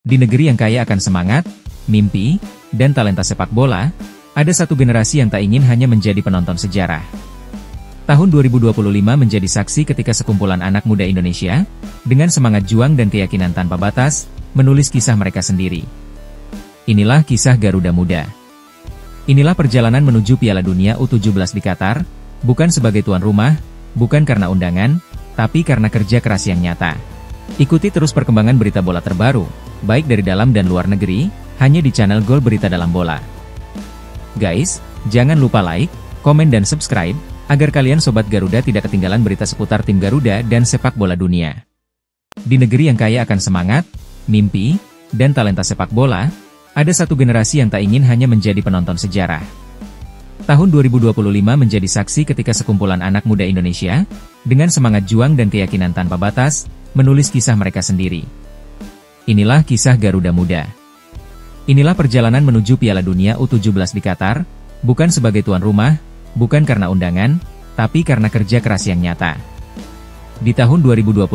Di negeri yang kaya akan semangat, mimpi, dan talenta sepak bola, ada satu generasi yang tak ingin hanya menjadi penonton sejarah. Tahun 2025 menjadi saksi ketika sekumpulan anak muda Indonesia, dengan semangat juang dan keyakinan tanpa batas, menulis kisah mereka sendiri. Inilah kisah Garuda Muda. Inilah perjalanan menuju Piala Dunia U17 di Qatar, bukan sebagai tuan rumah, bukan karena undangan, tapi karena kerja keras yang nyata. Ikuti terus perkembangan berita bola terbaru, baik dari dalam dan luar negeri, hanya di channel Gol Berita Dalam Bola. Guys, jangan lupa like, komen dan subscribe, agar kalian Sobat Garuda tidak ketinggalan berita seputar tim Garuda dan sepak bola dunia. Di negeri yang kaya akan semangat, mimpi, dan talenta sepak bola, ada satu generasi yang tak ingin hanya menjadi penonton sejarah. Tahun 2025 menjadi saksi ketika sekumpulan anak muda Indonesia, dengan semangat juang dan keyakinan tanpa batas, menulis kisah mereka sendiri. Inilah kisah Garuda Muda. Inilah perjalanan menuju Piala Dunia U17 di Qatar, bukan sebagai tuan rumah, bukan karena undangan, tapi karena kerja keras yang nyata. Di tahun 2025,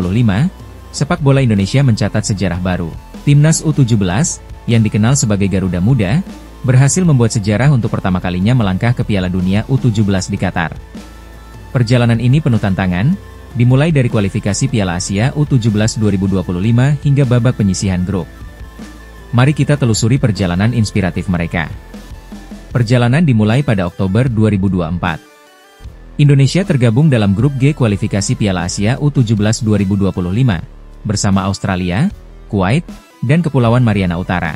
sepak bola Indonesia mencatat sejarah baru. Timnas U17, yang dikenal sebagai Garuda Muda, berhasil membuat sejarah untuk pertama kalinya melangkah ke Piala Dunia U17 di Qatar. Perjalanan ini penuh tantangan, dimulai dari kualifikasi Piala Asia U17 2025 hingga babak penyisihan grup. Mari kita telusuri perjalanan inspiratif mereka. Perjalanan dimulai pada Oktober 2024. Indonesia tergabung dalam grup G kualifikasi Piala Asia U17 2025, bersama Australia, Kuwait, dan Kepulauan Mariana Utara.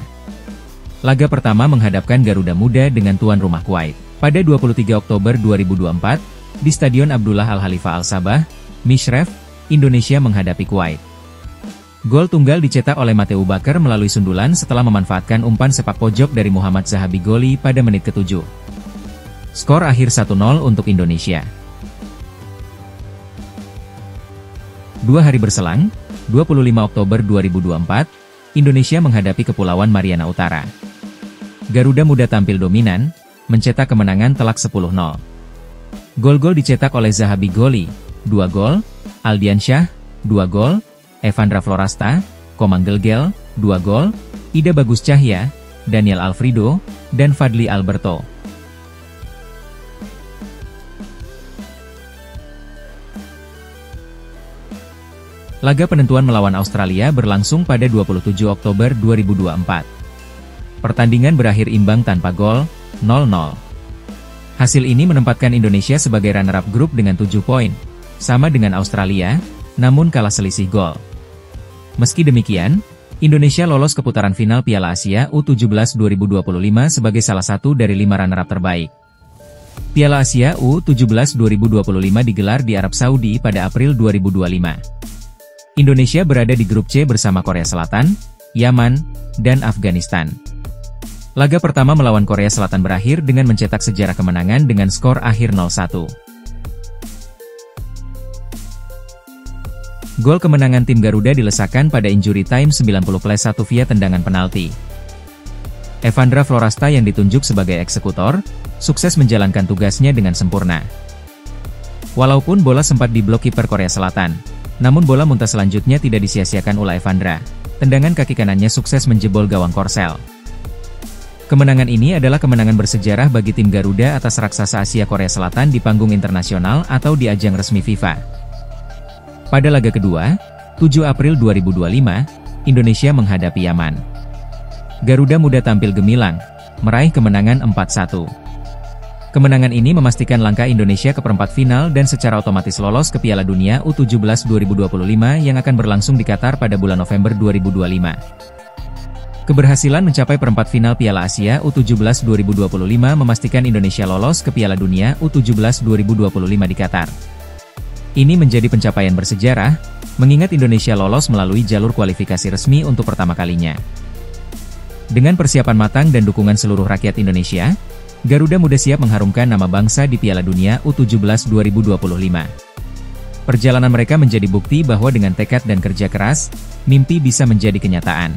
Laga pertama menghadapkan Garuda Muda dengan tuan rumah Kuwait. Pada 23 Oktober 2024, di Stadion Abdullah Al-Khalifa Al-Sabah, Mishref, Indonesia menghadapi Kuwait. Gol tunggal dicetak oleh Mateu Bakar melalui sundulan setelah memanfaatkan umpan sepak pojok dari Muhammad Zahabi Goli pada menit ke-7. Skor akhir 1-0 untuk Indonesia. 2 hari berselang, 25 Oktober 2024, Indonesia menghadapi Kepulauan Mariana Utara. Garuda Muda tampil dominan, mencetak kemenangan telak 10-0. Gol-gol dicetak oleh Zahabi Goli, 2 gol, Aldiansyah, 2 gol, Evandra Florasta, Komang Gelgel, 2 gol, Ida Bagus Cahya, Daniel Alfredo, dan Fadli Alberto. Laga penentuan melawan Australia berlangsung pada 27 Oktober 2024. Pertandingan berakhir imbang tanpa gol, 0-0. Hasil ini menempatkan Indonesia sebagai runner-up grup dengan 7 poin, sama dengan Australia, namun kalah selisih gol. Meski demikian, Indonesia lolos ke putaran final Piala Asia U17 2025 sebagai salah satu dari 5 runner-up terbaik. Piala Asia U17 2025 digelar di Arab Saudi pada April 2025. Indonesia berada di grup C bersama Korea Selatan, Yaman, dan Afghanistan. Laga pertama melawan Korea Selatan berakhir dengan mencetak sejarah kemenangan dengan skor akhir 0-1. Gol kemenangan tim Garuda dilesakan pada injury time 90+1 via tendangan penalti. Evandra Florasta yang ditunjuk sebagai eksekutor, sukses menjalankan tugasnya dengan sempurna. Walaupun bola sempat diblok kiper Korea Selatan, namun bola muntah selanjutnya tidak disia-siakan oleh Evandra. Tendangan kaki kanannya sukses menjebol gawang Korsel. Kemenangan ini adalah kemenangan bersejarah bagi tim Garuda atas raksasa Asia Korea Selatan di panggung internasional atau di ajang resmi FIFA. Pada laga kedua, 7 April 2025, Indonesia menghadapi Yaman. Garuda Muda tampil gemilang, meraih kemenangan 4-1. Kemenangan ini memastikan langkah Indonesia ke perempat final dan secara otomatis lolos ke Piala Dunia U17 2025 yang akan berlangsung di Qatar pada bulan November 2025. Keberhasilan mencapai perempat final Piala Asia U17 2025 memastikan Indonesia lolos ke Piala Dunia U17 2025 di Qatar. Ini menjadi pencapaian bersejarah, mengingat Indonesia lolos melalui jalur kualifikasi resmi untuk pertama kalinya. Dengan persiapan matang dan dukungan seluruh rakyat Indonesia, Garuda Muda siap mengharumkan nama bangsa di Piala Dunia U17 2025. Perjalanan mereka menjadi bukti bahwa dengan tekad dan kerja keras, mimpi bisa menjadi kenyataan.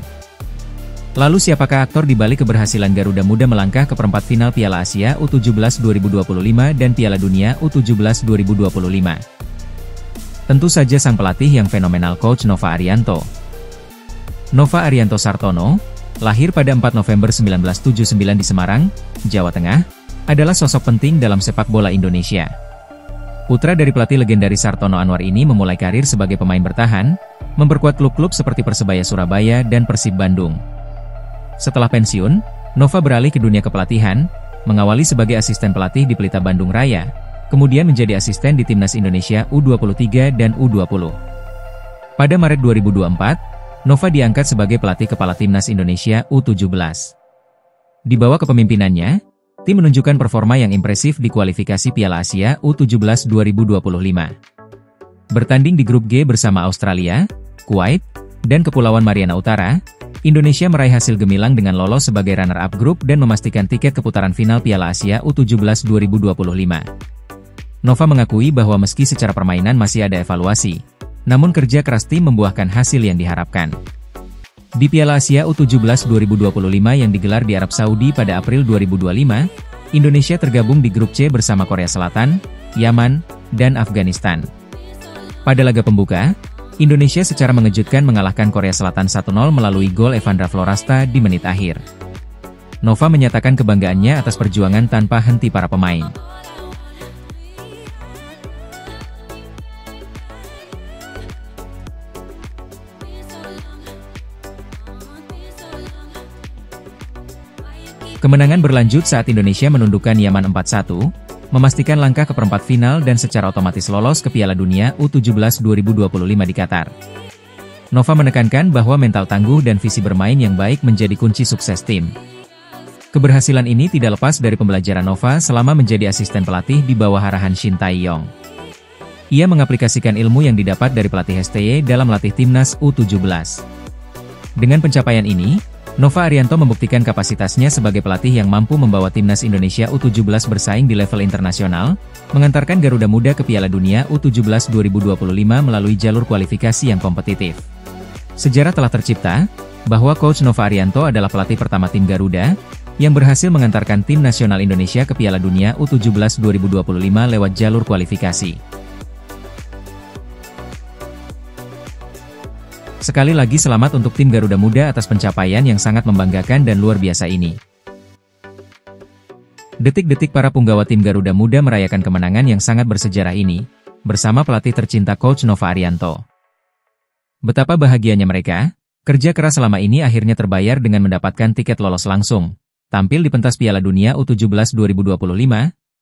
Lalu siapakah aktor di balik keberhasilan Garuda Muda melangkah ke perempat final Piala Asia U17 2025 dan Piala Dunia U17 2025? Tentu saja sang pelatih yang fenomenal Coach Nova Arianto. Nova Arianto Sartono, lahir pada 4 November 1979 di Semarang, Jawa Tengah, adalah sosok penting dalam sepak bola Indonesia. Putra dari pelatih legendaris Sartono Anwar ini memulai karir sebagai pemain bertahan, memperkuat klub-klub seperti Persebaya Surabaya dan Persib Bandung. Setelah pensiun, Nova beralih ke dunia kepelatihan, mengawali sebagai asisten pelatih di Pelita Bandung Raya, kemudian menjadi asisten di Timnas Indonesia U23 dan U20. Pada Maret 2024, Nova diangkat sebagai pelatih kepala Timnas Indonesia U17. Di bawah kepemimpinannya, tim menunjukkan performa yang impresif di kualifikasi Piala Asia U17 2025. Bertanding di grup G bersama Australia, Kuwait, dan Kepulauan Mariana Utara, Indonesia meraih hasil gemilang dengan lolos sebagai runner-up grup dan memastikan tiket ke putaran final Piala Asia U17 2025. Nova mengakui bahwa meski secara permainan masih ada evaluasi, namun kerja keras tim membuahkan hasil yang diharapkan. Di Piala Asia U17 2025 yang digelar di Arab Saudi pada April 2025, Indonesia tergabung di grup C bersama Korea Selatan, Yaman, dan Afghanistan. Pada laga pembuka, Indonesia secara mengejutkan mengalahkan Korea Selatan 1-0 melalui gol Evandra Florasta di menit akhir. Nova menyatakan kebanggaannya atas perjuangan tanpa henti para pemain. Kemenangan berlanjut saat Indonesia menundukkan Yaman 4-1, memastikan langkah ke perempat final dan secara otomatis lolos ke Piala Dunia U17 2025 di Qatar. Nova menekankan bahwa mental tangguh dan visi bermain yang baik menjadi kunci sukses tim. Keberhasilan ini tidak lepas dari pembelajaran Nova selama menjadi asisten pelatih di bawah arahan Shin Tae-yong. Ia mengaplikasikan ilmu yang didapat dari pelatih STY dalam melatih timnas U17. Dengan pencapaian ini, Nova Arianto membuktikan kapasitasnya sebagai pelatih yang mampu membawa timnas Indonesia U17 bersaing di level internasional, mengantarkan Garuda Muda ke Piala Dunia U17 2025 melalui jalur kualifikasi yang kompetitif. Sejarah telah tercipta, bahwa Coach Nova Arianto adalah pelatih pertama tim Garuda, yang berhasil mengantarkan tim nasional Indonesia ke Piala Dunia U17 2025 lewat jalur kualifikasi. Sekali lagi selamat untuk tim Garuda Muda atas pencapaian yang sangat membanggakan dan luar biasa ini. Detik-detik para punggawa tim Garuda Muda merayakan kemenangan yang sangat bersejarah ini, bersama pelatih tercinta Coach Nova Arianto. Betapa bahagianya mereka, kerja keras selama ini akhirnya terbayar dengan mendapatkan tiket lolos langsung, tampil di pentas Piala Dunia U17 2025,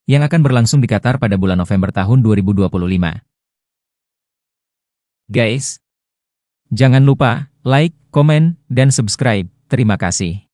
yang akan berlangsung di Qatar pada bulan November tahun 2025. Guys, jangan lupa like, komen, dan subscribe. Terima kasih.